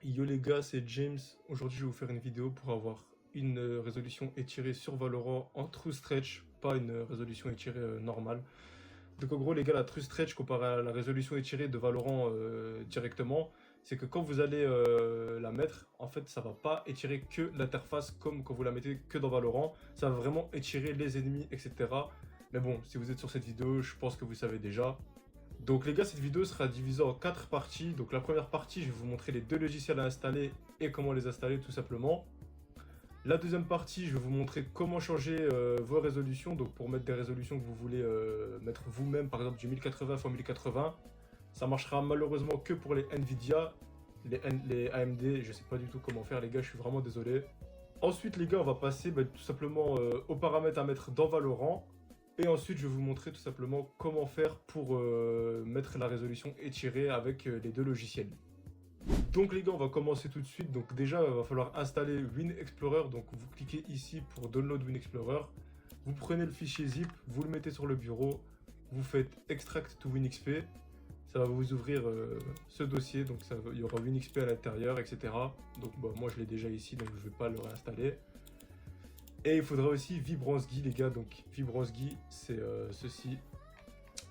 Yo les gars, c'est James. Aujourd'hui, je vais vous faire une vidéo pour avoir une résolution étirée sur Valorant en true stretch, pas une résolution étirée normale. Donc en gros, les gars, la true stretch comparée à la résolution étirée de Valorant directement, c'est que quand vous allez la mettre, en fait, ça va pas étirer que l'interface comme quand vous la mettez que dans Valorant. Ça va vraiment étirer les ennemis, etc. Mais bon, si vous êtes sur cette vidéo, je pense que vous savez déjà. Donc les gars, cette vidéo sera divisée en 4 parties. Donc la première partie, je vais vous montrer les deux logiciels à installer et comment les installer tout simplement. La deuxième partie, je vais vous montrer comment changer vos résolutions. Donc pour mettre des résolutions que vous voulez mettre vous-même, par exemple du 1080 x 1080. Ça marchera malheureusement que pour les Nvidia, les AMD, je sais pas du tout comment faire les gars, je suis vraiment désolé. Ensuite les gars, on va passer tout simplement aux paramètres à mettre dans Valorant. Et ensuite, je vais vous montrer tout simplement comment faire pour mettre la résolution étirée avec les deux logiciels. Donc les gars, on va commencer tout de suite. Donc déjà, il va falloir installer WinExplorer. Donc vous cliquez ici pour Download WinExplorer. Vous prenez le fichier zip, vous le mettez sur le bureau. Vous faites Extract to WinXP. Ça va vous ouvrir ce dossier. Donc il y aura WinXP à l'intérieur, etc. Donc bah, moi, je l'ai déjà ici, donc je ne vais pas le réinstaller. Et il faudra aussi Vibransky les gars, donc Vibransky c'est ceci.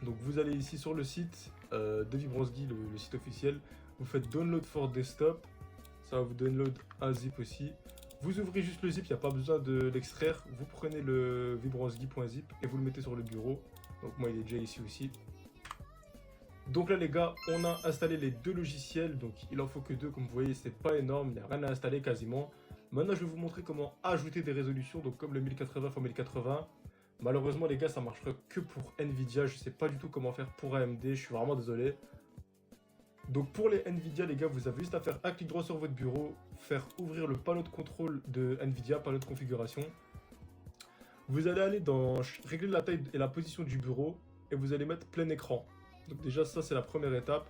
Donc vous allez ici sur le site de Vibransky, le site officiel, vous faites Download for Desktop, ça va vous download un zip aussi. Vous ouvrez juste le zip, il n'y a pas besoin de l'extraire, vous prenez le vibransky.zip et vous le mettez sur le bureau. Donc moi il est déjà ici aussi. Donc là les gars, on a installé les deux logiciels, donc il en faut que deux, comme vous voyez c'est pas énorme, il n'y a rien à installer quasiment. Maintenant je vais vous montrer comment ajouter des résolutions, donc comme le 1080 x 1080. Malheureusement les gars ça marchera que pour Nvidia, je sais pas du tout comment faire pour AMD, je suis vraiment désolé. Donc pour les Nvidia les gars, vous avez juste à faire un clic droit sur votre bureau, faire ouvrir le panneau de contrôle de Nvidia, panneau de configuration. Vous allez aller dans régler la taille et la position du bureau et vous allez mettre plein écran. Donc déjà ça c'est la première étape.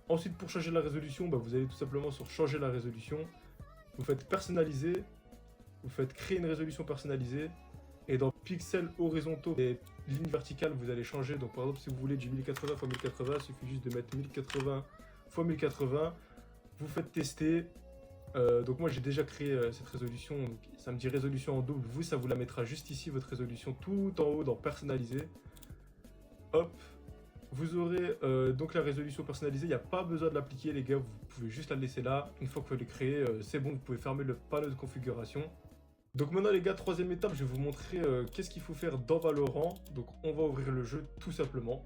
Ensuite pour changer la résolution, vous allez tout simplement sur changer la résolution. Vous faites personnaliser, vous faites créer une résolution personnalisée. Et dans pixels horizontaux et lignes verticales, vous allez changer. Donc par exemple si vous voulez du 1080 x 1080, il suffit juste de mettre 1080 x 1080. Vous faites tester. Donc moi j'ai déjà créé cette résolution, donc ça me dit résolution en double, vous ça vous la mettra juste ici votre résolution tout en haut dans personnaliser. Hop, vous aurez donc la résolution personnalisée, il n'y a pas besoin de l'appliquer les gars, vous pouvez juste la laisser là. Une fois que vous l'avez créée, c'est bon, vous pouvez fermer le panneau de configuration. Donc maintenant les gars, troisième étape, je vais vous montrer qu'est-ce qu'il faut faire dans Valorant. Donc on va ouvrir le jeu tout simplement.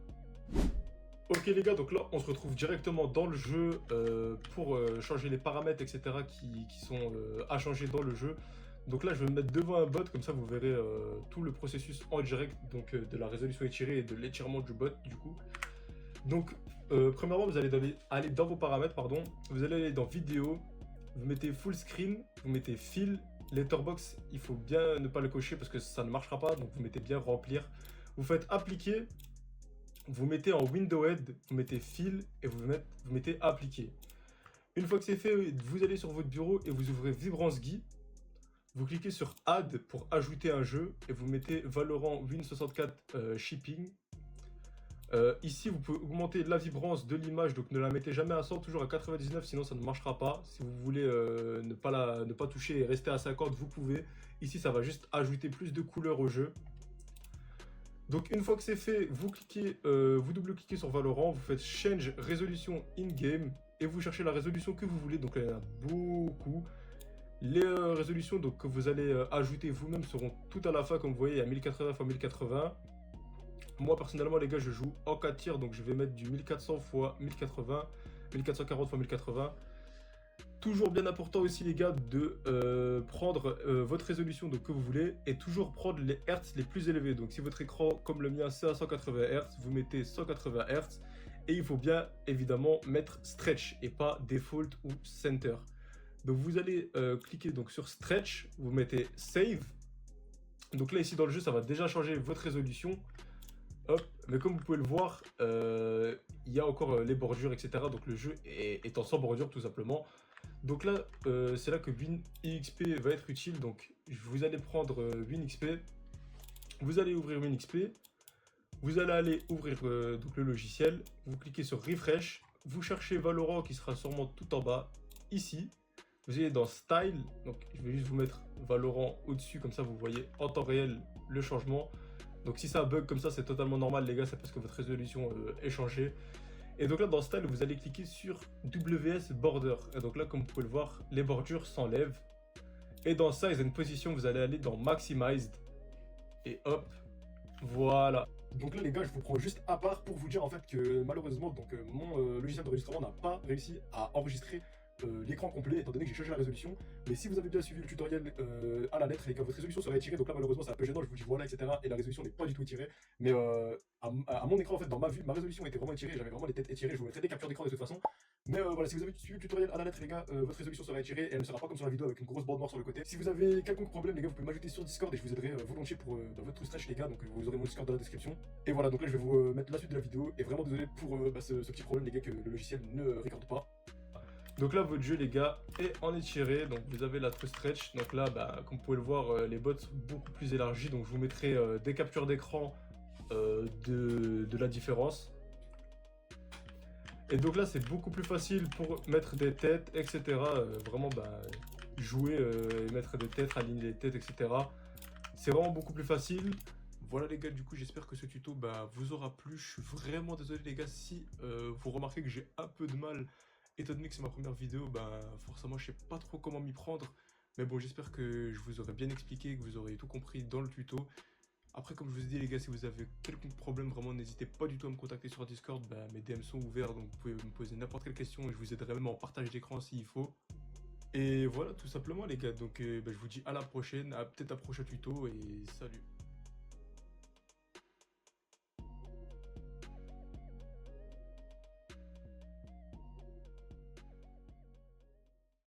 Ok les gars, donc là on se retrouve directement dans le jeu pour changer les paramètres etc. qui sont à changer dans le jeu. Donc là je vais me mettre devant un bot, comme ça vous verrez tout le processus en direct donc, de la résolution étirée et de l'étirement du bot du coup. Donc premièrement vous allez aller dans vos paramètres, pardon, vous allez aller dans vidéo, vous mettez full screen, vous mettez fill, letterbox, il faut bien ne pas le cocher parce que ça ne marchera pas, donc vous mettez bien remplir. Vous faites appliquer, vous mettez en window head, vous mettez fill et vous mettez appliquer. Une fois que c'est fait, vous allez sur votre bureau et vous ouvrez Vibransky. Vous cliquez sur add pour ajouter un jeu et vous mettez Valorant Win64 shipping. Ici, vous pouvez augmenter la vibrance de l'image, donc ne la mettez jamais à 100, toujours à 99, sinon ça ne marchera pas. Si vous voulez ne pas toucher et rester à 50, vous pouvez. Ici, ça va juste ajouter plus de couleurs au jeu. Donc une fois que c'est fait, vous double-cliquez sur Valorant, vous faites Change Resolution in-game et vous cherchez la résolution que vous voulez. Donc là, il y en a beaucoup. Les résolutions donc, que vous allez ajouter vous-même seront tout à la fin, comme vous voyez, il y a 1080 x 1080. Moi personnellement les gars je joue en 4 tiers, donc je vais mettre du 1400 x 1080, 1440 x 1080. Toujours bien important aussi les gars de prendre votre résolution donc, que vous voulez et toujours prendre les hertz les plus élevés. Donc si votre écran comme le mien c'est à 180 Hz, vous mettez 180 Hz et il faut bien évidemment mettre stretch et pas default ou center. Donc vous allez cliquer donc, sur stretch, vous mettez save. Donc là ici dans le jeu ça va déjà changer votre résolution. Hop, mais comme vous pouvez le voir, il y a encore les bordures, etc. Donc le jeu est en sans bordure tout simplement. Donc là, c'est là que WinXP va être utile. Donc vous allez prendre WinXP, vous allez ouvrir WinXP, vous allez aller ouvrir donc, le logiciel, vous cliquez sur Refresh, vous cherchez Valorant qui sera sûrement tout en bas. ici, vous allez dans Style, donc je vais juste vous mettre Valorant au-dessus, comme ça vous voyez en temps réel le changement. Donc si ça bug comme ça, c'est totalement normal les gars, c'est parce que votre résolution est changée. Et donc là dans Style, vous allez cliquer sur WS Border. Et donc là comme vous pouvez le voir, les bordures s'enlèvent. Et dans Size and Position, vous allez aller dans Maximized. Et hop, voilà. Donc là les gars, je vous prends juste à part pour vous dire en fait que malheureusement mon logiciel d'enregistrement n'a pas réussi à enregistrer l'écran complet étant donné que j'ai changé la résolution. Mais si vous avez bien suivi le tutoriel à la lettre et que votre résolution serait étirée, donc là malheureusement c'est un peu gênant, je vous dis voilà etc. Et la résolution n'est pas du tout étirée. Mais à mon écran en fait dans ma vue, ma résolution était vraiment étirée, j'avais vraiment les têtes étirées, je vous mettrai des captures d'écran de toute façon. Mais voilà, si vous avez suivi le tutoriel à la lettre les gars, votre résolution sera étirée et elle ne sera pas comme sur la vidéo avec une grosse bande noire sur le côté. Si vous avez quelconque problème les gars, vous pouvez m'ajouter sur Discord et je vous aiderai volontiers pour dans votre stretch les gars, donc vous aurez mon Discord dans la description. Et voilà, donc là je vais vous mettre la suite de la vidéo et vraiment désolé pour ce petit problème les gars que le logiciel ne recorde pas. Donc là votre jeu les gars est en étiré, donc vous avez la True Stretch. Donc là comme vous pouvez le voir, les bots sont beaucoup plus élargis, donc je vous mettrai des captures d'écran de la différence. Et donc là c'est beaucoup plus facile pour mettre des têtes, etc. Vraiment jouer et mettre des têtes, aligner les têtes, etc. C'est vraiment beaucoup plus facile. Voilà les gars, du coup j'espère que ce tuto vous aura plu. Je suis vraiment désolé les gars si vous remarquez que j'ai un peu de mal. Étant donné que c'est ma première vidéo, forcément je sais pas trop comment m'y prendre. Mais bon, j'espère que je vous aurai bien expliqué, que vous aurez tout compris dans le tuto. Après, comme je vous ai dit les gars, si vous avez quelconque problème, vraiment n'hésitez pas du tout à me contacter sur Discord. Mes DM sont ouverts, donc vous pouvez me poser n'importe quelle question et je vous aiderai même en partage d'écran s'il faut. Et voilà, tout simplement les gars. Donc je vous dis à la prochaine, à peut-être un prochain tuto et salut.